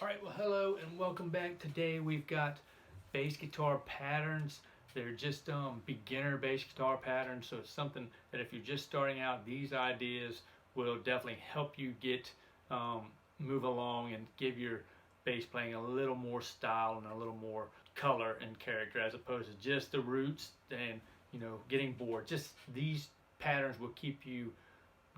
All right, well, hello and welcome back. Today we've got bass guitar patterns. They're just beginner bass guitar patterns, so it's something that if you're just starting out, these ideas will definitely help you get move along and give your bass playing a little more style and a little more color and character, as opposed to just the roots and getting bored. Just these patterns will keep you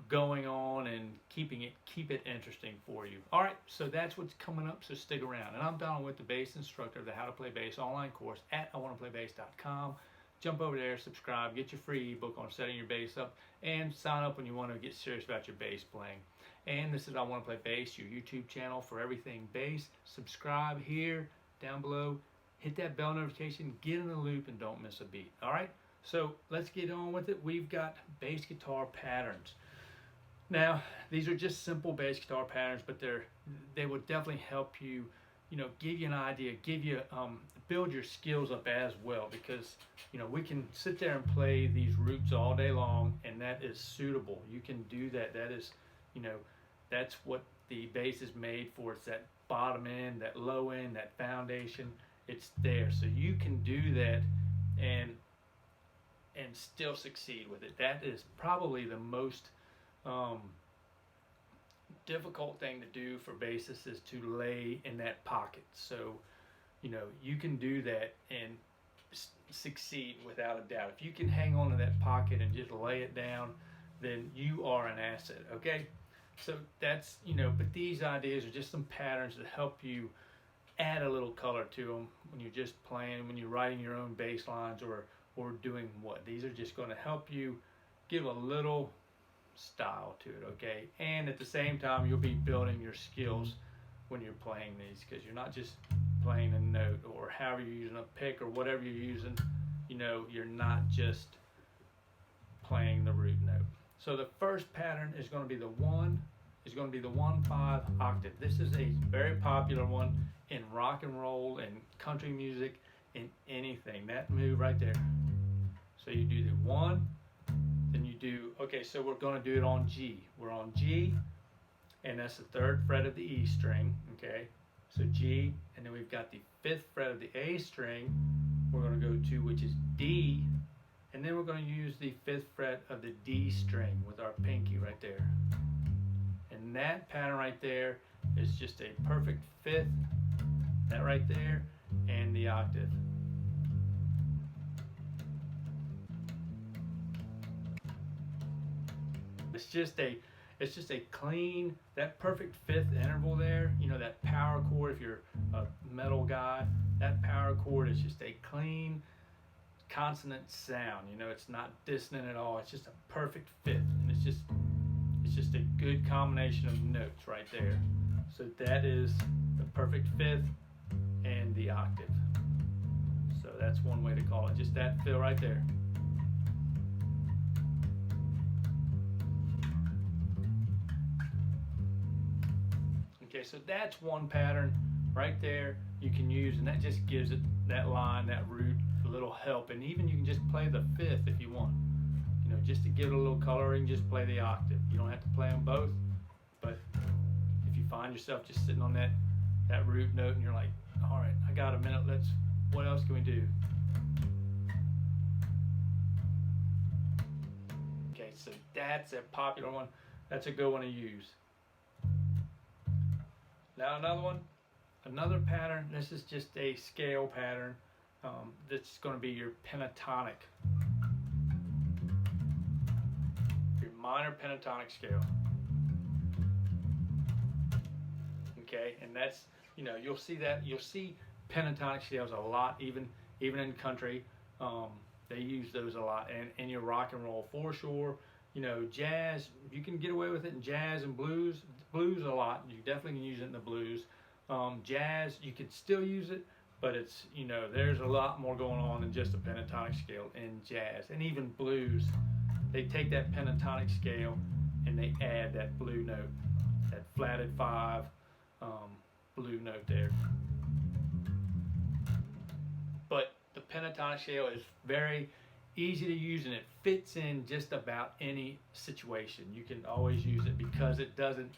going on and keep it interesting for you. All right, so that's what's coming up, so stick around. And I'm Donald with the bass instructor of the How to Play Bass online course at iwanttoPlayBass.com. Jump over there, subscribe, get your free ebook on setting your bass up, and sign up when you want to get serious about your bass playing. And this is I Want to Play Bass, your YouTube channel for everything bass. Subscribe here, down below, hit that bell notification, get in the loop, and don't miss a beat. All right, so let's get on with it. We've got bass guitar patterns. Now, these are just simple bass guitar patterns, but they will definitely help you, give you an idea, give you build your skills up as well, because we can sit there and play these roots all day long, and that is suitable. You can do that. That is, that's what the bass is made for. It's that bottom end, that low end, that foundation. It's there, so you can do that and still succeed with it. That is probably the most difficult thing to do for bassists, is to lay in that pocket. So you can do that and succeed without a doubt. If you can hang on to that pocket and just lay it down, then you are an asset. Okay, so that's but these ideas are just some patterns that help you add a little color to them when you're just playing, when you're writing your own bass lines, or doing what. These are just going to help you give a little style to it, okay? And at the same time, you'll be building your skills when you're playing these, because you're not just playing a note or however you're using a pick or whatever you're using. You're not just playing the root note. So the first pattern is going to be the 1-5 octave. This is a very popular one in rock and roll and country music, in anything. That move right there. So you do the 1, then you do, okay, so we're going to do it on G. We're on G, and that's the 3rd fret of the E string, okay? So G, and then we've got the 5th fret of the A string we're going to go to, which is D, and then we're going to use the 5th fret of the D string with our pinky right there. And that pattern right there is just a perfect 5th, that right there, and the octave. It's just a clean, that perfect 5th interval there, that power chord. If you're a metal guy, that power chord is just a clean consonant sound. It's not dissonant at all. It's just a perfect 5th, and it's just a good combination of notes right there. So that is the perfect 5th and the octave. So that's one way to call it, just that feel right there. Okay, so that's one pattern right there you can use, and that just gives it, that line, that root, a little help. And even you can just play the 5th if you want, just to give it a little coloring, just play the octave. You don't have to play them both, but if you find yourself just sitting on that root note and you're like, all right, I got a minute, what else can we do? Okay, so that's a popular one. That's a good one to use. Now another pattern, this is just a scale pattern. That's going to be your pentatonic, your minor pentatonic scale. Okay, and that's, you'll see pentatonic scales a lot, even in country. They use those a lot, and in your rock and roll for sure. Jazz, you can get away with it in jazz and blues a lot. You definitely can use it in the blues. Jazz, you can still use it, but it's, there's a lot more going on than just a pentatonic scale in jazz. And even blues, they take that pentatonic scale and they add that blue note, that flatted 5 blue note there. But the pentatonic scale is very easy to use, and it fits in just about any situation. You can always use it because it doesn't,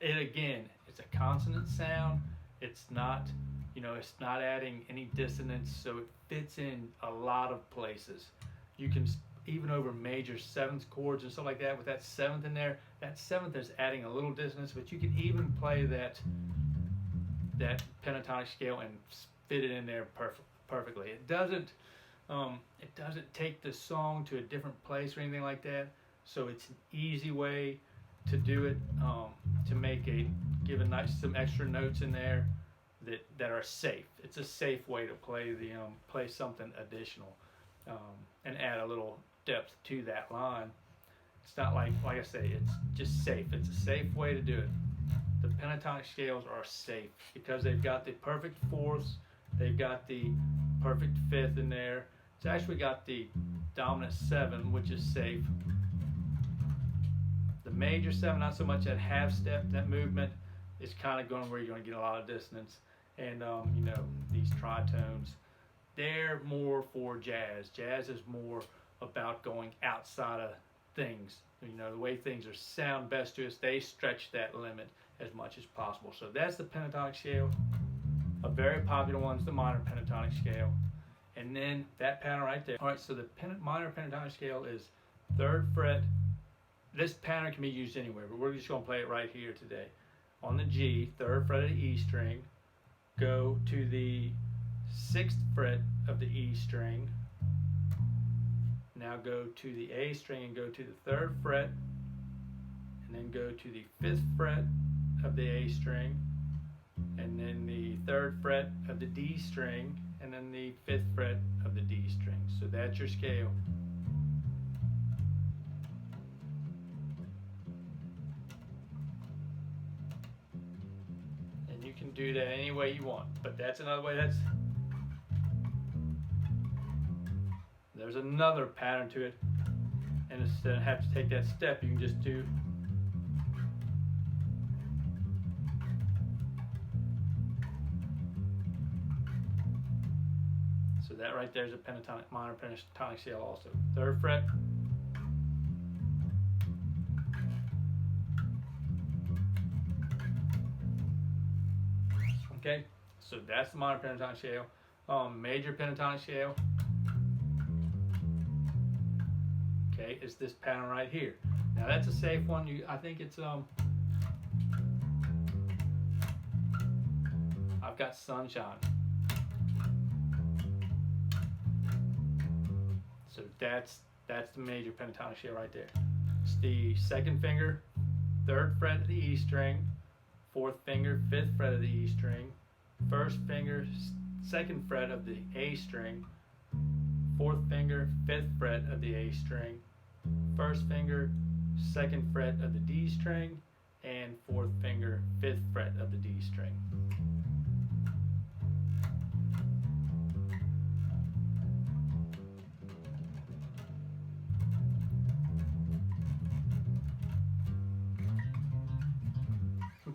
again, it's a consonant sound. It's not, it's not adding any dissonance, so it fits in a lot of places. You can even over major seventh chords and stuff like that, with that seventh in there, that seventh is adding a little dissonance, but you can even play that pentatonic scale and fit it in there perfectly. It doesn't take the song to a different place or anything like that, so it's an easy way to do it, to give some extra notes in there that are safe. It's a safe way to play something additional, and add a little depth to that line. It's not like I say, it's just safe. It's a safe way to do it. The pentatonic scales are safe because they've got the perfect fourths, they've got the perfect fifth in there. It's actually got the dominant seven, which is safe. The major seven, not so much that half step, that movement is kind of going where you're going to get a lot of dissonance. And these tritones, they're more for jazz. Jazz is more about going outside of things. The way things sound best to us, they stretch that limit as much as possible. So that's the pentatonic scale. A very popular one is the minor pentatonic scale. And then that pattern right there. All right, so the minor pentatonic scale is 3rd fret. This pattern can be used anywhere, but we're just going to play it right here today. On the G, 3rd fret of the E string, go to the 6th fret of the E string. Now go to the A string and go to the 3rd fret, and then go to the 5th fret of the A string, and then the 3rd fret of the D string, and then the 5th fret of the D string. So that's your scale. And you can do that any way you want, but that's another way. There's another pattern to it, and instead of having to take that step, you can just do so. That right there is a minor pentatonic scale also. 3rd fret, okay, so that's the minor pentatonic scale. Major pentatonic scale, okay, is this pattern right here. Now that's a safe one. I think it's I've got Sunshine. So that's the major pentatonic scale right there. It's the 2nd finger, 3rd fret of the E string, 4th finger, 5th fret of the E string, 1st finger, 2nd fret of the A string, 4th finger, 5th fret of the A string, 1st finger, 2nd fret of the D string, and 4th finger, 5th fret of the D string.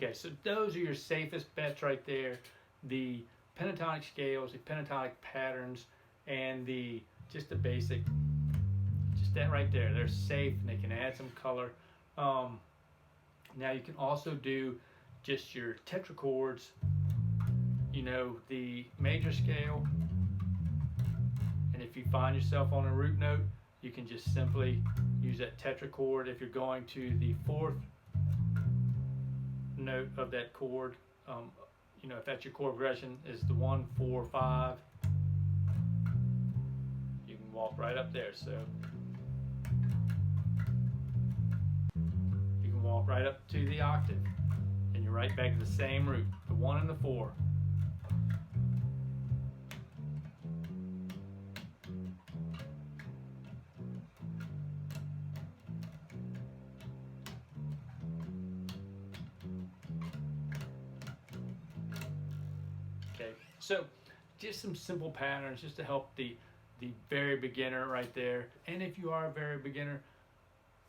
Okay, so those are your safest bets right there. The pentatonic scales, the pentatonic patterns, and just the basic, just that right there. They're safe and they can add some color. Now you can also do just your tetrachords, the major scale, and if you find yourself on a root note, you can just simply use that tetrachord. If you're going to the 4th note of that chord, if that's your chord progression, is the 1, 4, 5, you can walk right up there. So you can walk right up to the octave, and you're right back to the same root, the 1 and the 4. Okay, so just some simple patterns just to help the very beginner right there. And if you are a very beginner,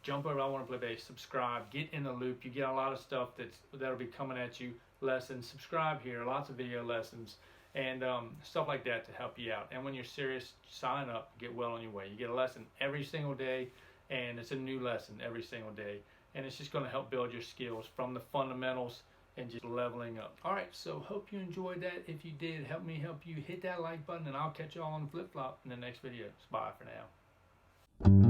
jump over I Want to Play Bass, subscribe, get in the loop. You get a lot of stuff that'll be coming at you, lessons. Subscribe here, lots of video lessons and stuff like that to help you out. And when you're serious, sign up, get well on your way. You get a lesson every single day, and it's a new lesson every single day, and it's just going to help build your skills from the fundamentals and just leveling up. All right, so hope you enjoyed that. If you did, help me help you. Hit that like button, and I'll catch y'all on the flip-flop in the next video. Bye for now.